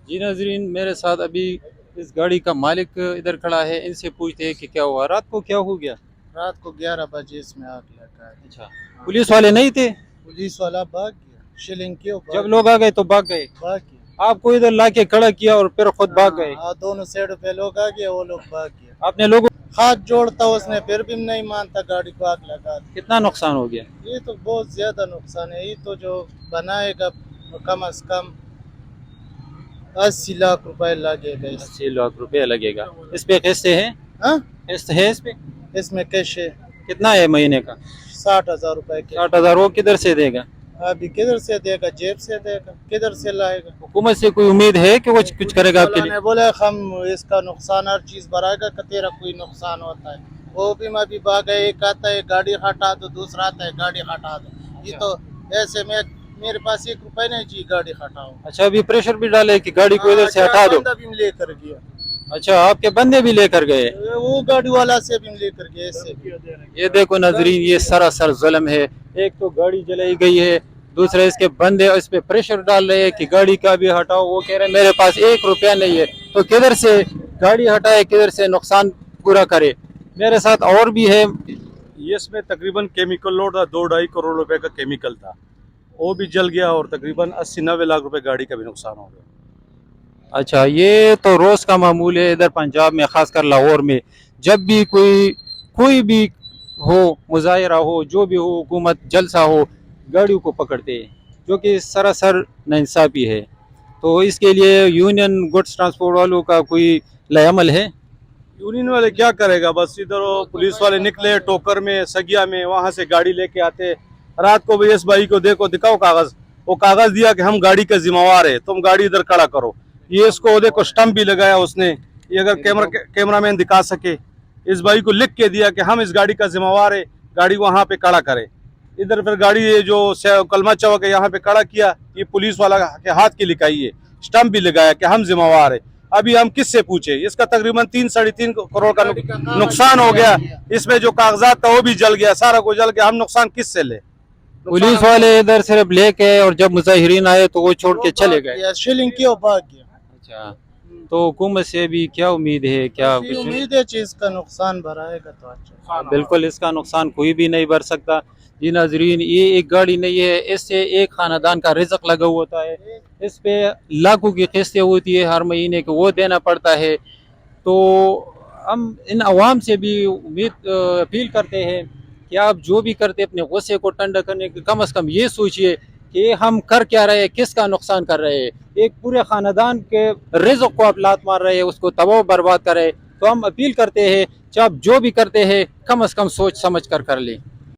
जी नाजरीन, मेरे साथ अभी इस गाड़ी का मालिक इधर खड़ा है। इनसे पूछते हैं कि क्या हुआ, रात को क्या हो गया। रात को 11 बजे इसमें आग लगा है। अच्छा, पुलिस वाले नहीं थे? पुलिस वाला भाग गया, शिलिंग क्यों जब लोग आ गए तो भाग गए, भाग गया। आपको इधर लाके खड़ा किया और फिर खुद भाग गए। हाँ, दोनों साइड पे लोग आ गए, वो लोग भाग गया। आपने लोगों हाथ जोड़ता उसने, फिर भी नहीं मानता, गाड़ी को आग लगा दी। कितना नुकसान हो गया? ये तो बहुत ज्यादा नुकसान है। ये तो जो बनाएगा कम से कम 80 लाख रुपए लगेगा। 80 लाख रुपए लगेगा। इस पे किस्तें हैं? हाँ, किस्त है इस पे? इसमें कैश है कितना है महीने का? 60,000 रुपए के। 60,000 वो किधर से देगा? अभी किधर से देगा? जेब से देगा, किधर से लाएगा? हुकूमत से कोई उम्मीद है कि वो कुछ करेगा आपके लिए? ने बोला हम इसका नुकसान हर चीज भराएगा कि तेरा कोई नुकसान होता है। वो भी मैं भी भागा, एक आता है गाड़ी हटा दो, दूसरा आता है गाड़ी हटा दो। ये तो ऐसे में मेरे पास 1 रुपए नहीं चाहिए, गाड़ी हटाओ। अच्छा, अभी प्रेशर भी डाले कि गाड़ी को इधर से हटा दो। बंदा भी लेकर गया। अच्छा, आपके बंदे भी लेकर गए? वो गाड़ी वाला से भी लेकर गया, इससे भी। ये देखो नाजरीन, ये सरासर जुल्म है। एक तो गाड़ी जलाई गई है, दूसरे इसके बंदे इस पे प्रेशर डाल रहे हैं कि गाड़ी का भी हटाओ। वो कह रहे हैं मेरे पास 1 रुपया नहीं है, तो किधर से गाड़ी हटाए, किधर से नुकसान पूरा करे। मेरे साथ और भी है। ये इसमें तकरीबन केमिकल लोड था, 2-2.5 करोड़ रुपए का केमिकल था, वो भी जल गया और तकरीबन 80-90 लाख रुपए गाड़ी का भी नुकसान हो गया। अच्छा, ये तो रोज का मामूल है इधर पंजाब में, खासकर लाहौर में। जब भी कोई भी हो, मुजाहरा हो, जो भी हो, हुकूमत जलसा हो, गाड़ियों को पकड़ते हैं, जो कि सरासर नाइंसाफी है। तो इसके लिए यूनियन गुड्स ट्रांसपोर्ट वालों का कोई लायमल है? यूनियन वाले क्या करेगा, बस इधर वो पुलिस वाले निकले टोकर में, सगिया में, वहां से गाड़ी लेके आते। रात को भी इस भाई को देखो, दिखाओ कागज, वो कागज दिया कि हम गाड़ी का जिम्मेवार है, तुम गाड़ी इधर खड़ा करो। ये इसको देखो स्टंप भी लगाया उसने, ये अगर कैमरामैन दिखा सके, इस भाई को लिख के दिया कि हम इस गाड़ी का जिम्मेवार है, गाड़ी वहां पे खड़ा करे। इधर फिर गाड़ी ये जो कलमा चौक है यहाँ पे खड़ा किया, ये पुलिस वाला के हाथ की लिखाई है, स्टंप भी लगाया कि हम जिम्मेवार है। अभी हम किससे पूछे? इसका तकरीबन 3-3.5 करोड़ का नुकसान हो गया। इसमें जो कागजात था वो भी जल गया, सारा कुछ जल गया। हम नुकसान किससे ले? पुलिस वाले इधर सिर्फ लेके, और जब मुजाहिरीन आए तो वो छोड़ के चले गए। शिलिंग क्यों भाग गया? अच्छा, तो हुकूमत से भी क्या उम्मीद है? क्या उम्मीद है चीज का नुकसान भराएगा तो अच्छा। बिल्कुल, इसका नुकसान कोई भी नहीं भर सकता। जी नाजरीन, ये एक गाड़ी नहीं है, इससे एक खानदान का रिज़्क़ लगा हुआ होता है। इस पे लाखों की किस्तें होती है हर महीने को, वो देना पड़ता है। तो हम इन अवाम से भी अपील करते हैं कि आप जो भी करते अपने गुस्से को ठंडा करने के कम से कम ये सोचिए कि हम कर क्या रहे हैं, किसका नुकसान कर रहे हैं। एक पूरे खानदान के रिज़्क़ को आप लात मार रहे हैं, उसको तबाह बर्बाद कर रहे हैं। तो हम अपील करते हैं कि आप जो भी करते हैं कम से कम सोच समझ कर लें।